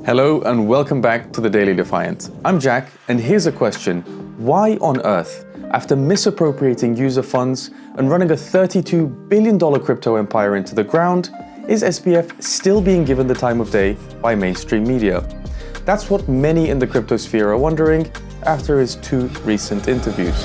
Hello and welcome back to the Daily Defiant. I'm Jack, and here's a question. Why on earth, after misappropriating user funds and running a $32 billion crypto empire into the ground, is SBF still being given the time of day by mainstream media? That's what many in the cryptosphere are wondering after his two recent interviews.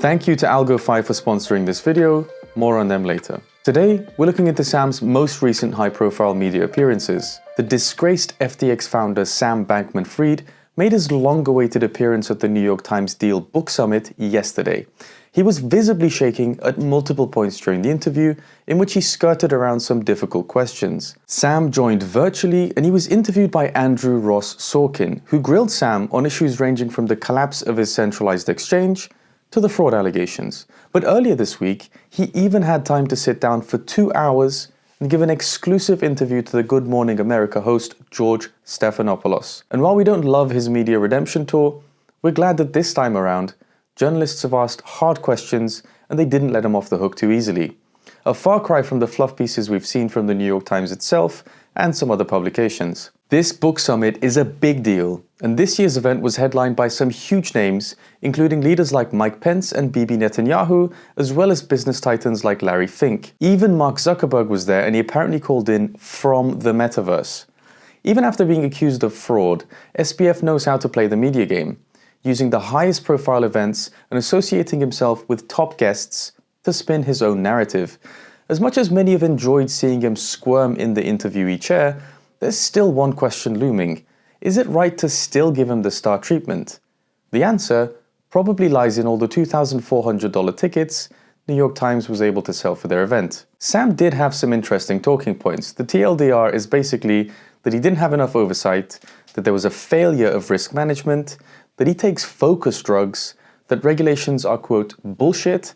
Thank you to AlgoFi for sponsoring this video. More on them later. Today, we're looking into Sam's most recent high-profile media appearances. The disgraced FTX founder Sam Bankman-Fried made his long-awaited appearance at the New York Times DealBook Summit yesterday. He was visibly shaking at multiple points during the interview, in which he skirted around some difficult questions. Sam joined virtually, and he was interviewed by Andrew Ross Sorkin, who grilled Sam on issues ranging from the collapse of his centralized exchange to the fraud allegations. But earlier this week, he even had time to sit down for 2 hours and give an exclusive interview to the Good Morning America host George Stephanopoulos. And while we don't love his media redemption tour, we're glad that this time around, journalists have asked hard questions and they didn't let him off the hook too easily. A far cry from the fluff pieces we've seen from the New York Times itself and some other publications. This book summit is a big deal, and this year's event was headlined by some huge names, including leaders like Mike Pence and Bibi Netanyahu, as well as business titans like Larry Fink. Even Mark Zuckerberg was there, and he apparently called in from the metaverse. Even after being accused of fraud, SBF knows how to play the media game, using the highest profile events and associating himself with top guests to spin his own narrative. As much as many have enjoyed seeing him squirm in the interviewee chair, there's still one question looming. Is it right to still give him the star treatment? The answer probably lies in all the $2,400 tickets New York Times was able to sell for their event. Sam did have some interesting talking points. The TLDR is basically that he didn't have enough oversight, that there was a failure of risk management, that he takes focus drugs, that regulations are, quote, bullshit,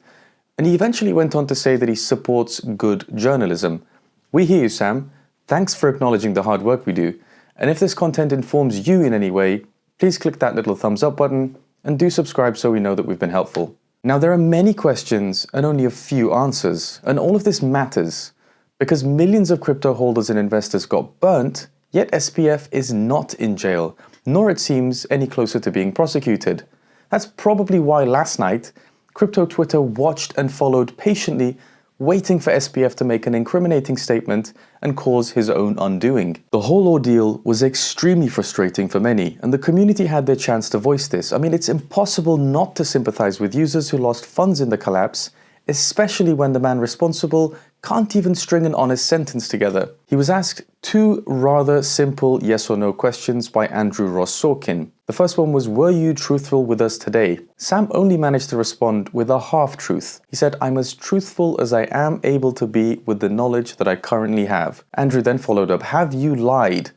and he eventually went on to say that he supports good journalism. We hear you, Sam. Thanks for acknowledging the hard work we do. And if this content informs you in any way, please click that little thumbs up button and do subscribe so we know that we've been helpful. Now, there are many questions and only a few answers, and all of this matters because millions of crypto holders and investors got burnt, yet SBF is not in jail, nor it seems any closer to being prosecuted. That's probably why last night, crypto Twitter watched and followed patiently, waiting for SBF to make an incriminating statement and cause his own undoing. The whole ordeal was extremely frustrating for many, and the community had their chance to voice this. I mean, it's impossible not to sympathize with users who lost funds in the collapse, especially when the man responsible can't even string an honest sentence together. He was asked two rather simple yes or no questions by Andrew Ross Sorkin. The first one was, were you truthful with us today? Sam only managed to respond with a half-truth. He said, I'm as truthful as I am able to be with the knowledge that I currently have. Andrew then followed up, have you lied?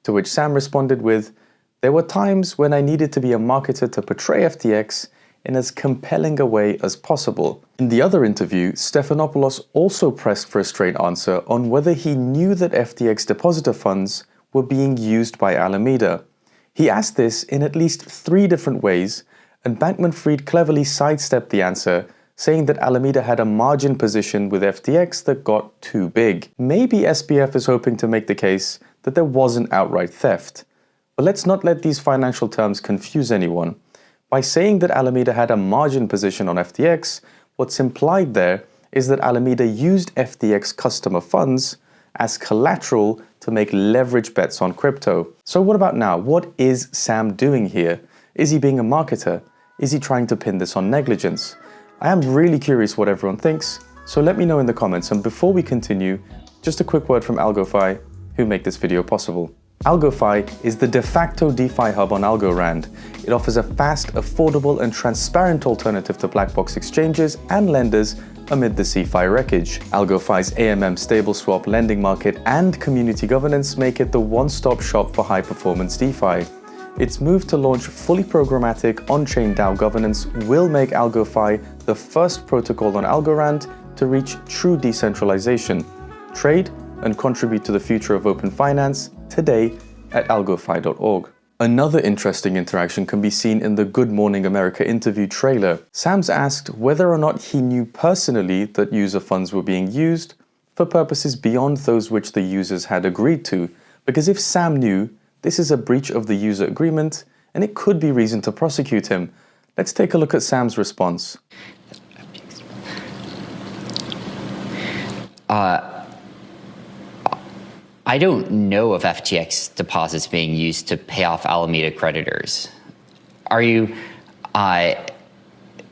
To which Sam responded with, there were times when I needed to be a marketer to portray FTX in as compelling a way as possible. In the other interview, Stephanopoulos also pressed for a straight answer on whether he knew that FTX depositor funds were being used by Alameda. He asked this in at least 3 different ways, and Bankman-Fried cleverly sidestepped the answer, saying that Alameda had a margin position with FTX that got too big. Maybe SBF is hoping to make the case that there wasn't outright theft. But let's not let these financial terms confuse anyone. By saying that Alameda had a margin position on FTX, what's implied there is that Alameda used FTX customer funds as collateral to make leverage bets on crypto. So what about now? What is Sam doing here? Is he being a marketer? Is he trying to pin this on negligence? I am really curious what everyone thinks, so let me know in the comments. And before we continue, just a quick word from AlgoFi, who make this video possible. AlgoFi is the de facto DeFi hub on Algorand. It offers a fast, affordable, and transparent alternative to black box exchanges and lenders amid the CeFi wreckage. AlgoFi's AMM stable swap lending market and community governance make it the one-stop shop for high-performance DeFi. Its move to launch fully programmatic on-chain DAO governance will make AlgoFi the first protocol on Algorand to reach true decentralization. Trade and contribute to the future of open finance today at algofi.org. Another interesting interaction can be seen in the Good Morning America interview trailer. Sam's asked whether or not he knew personally that user funds were being used, for purposes beyond those which the users had agreed to, because if Sam knew, this is a breach of the user agreement and it could be reason to prosecute him. Let's take a look at Sam's response. I don't know of FTX deposits being used to pay off Alameda creditors. Are you,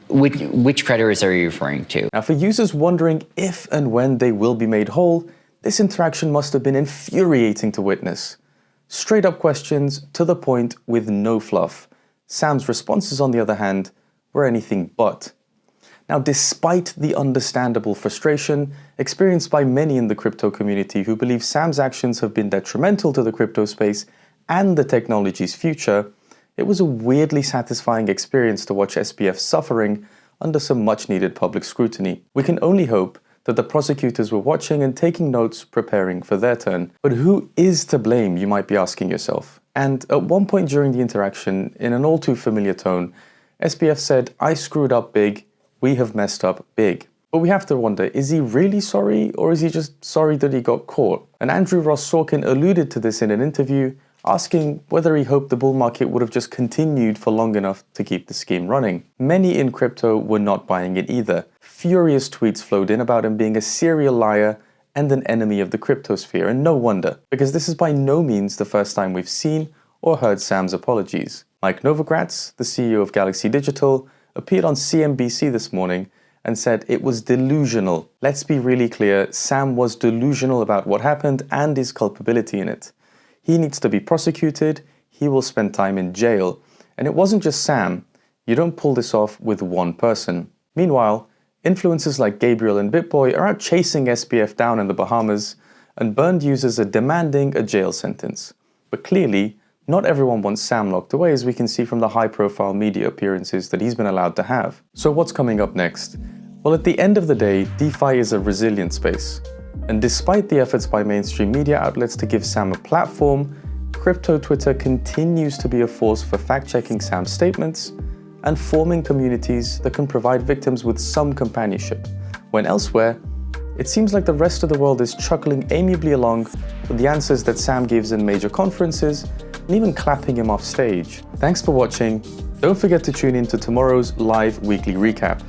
which creditors are you referring to? Now, for users wondering if and when they will be made whole, this interaction must have been infuriating to witness. Straight up questions, to the point, with no fluff. Sam's responses, on the other hand, were anything but. Now, despite the understandable frustration experienced by many in the crypto community who believe Sam's actions have been detrimental to the crypto space and the technology's future, it was a weirdly satisfying experience to watch SBF suffering under some much-needed public scrutiny. We can only hope that the prosecutors were watching and taking notes, preparing for their turn. But who is to blame, you might be asking yourself? And at one point during the interaction, in an all too familiar tone, SBF said, "I screwed up big. We have messed up big." But we have to wonder, is he really sorry, or is he just sorry that he got caught? And Andrew Ross Sorkin alluded to this in an interview, asking whether he hoped the bull market would have just continued for long enough to keep the scheme running. Many in crypto were not buying it either. Furious tweets flowed in about him being a serial liar and an enemy of the cryptosphere, and no wonder, because this is by no means the first time we've seen or heard Sam's apologies. Mike Novogratz, the CEO of Galaxy Digital, appeared on CNBC this morning and said it was delusional. Let's be really clear, Sam was delusional about what happened and his culpability in it. He needs to be prosecuted, he will spend time in jail. And it wasn't just Sam. You don't pull this off with one person. Meanwhile, influencers like Gabriel and BitBoy are out chasing SBF down in the Bahamas, and burned users are demanding a jail sentence. But clearly, not everyone wants Sam locked away, as we can see from the high-profile media appearances that he's been allowed to have. So what's coming up next? Well, at the end of the day, DeFi is a resilient space. And despite the efforts by mainstream media outlets to give Sam a platform, crypto Twitter continues to be a force for fact-checking Sam's statements and forming communities that can provide victims with some companionship, when elsewhere, it seems like the rest of the world is chuckling amiably along with the answers that Sam gives in major conferences and even clapping him off stage. Thanks for watching. Don't forget to tune in to tomorrow's live weekly recap.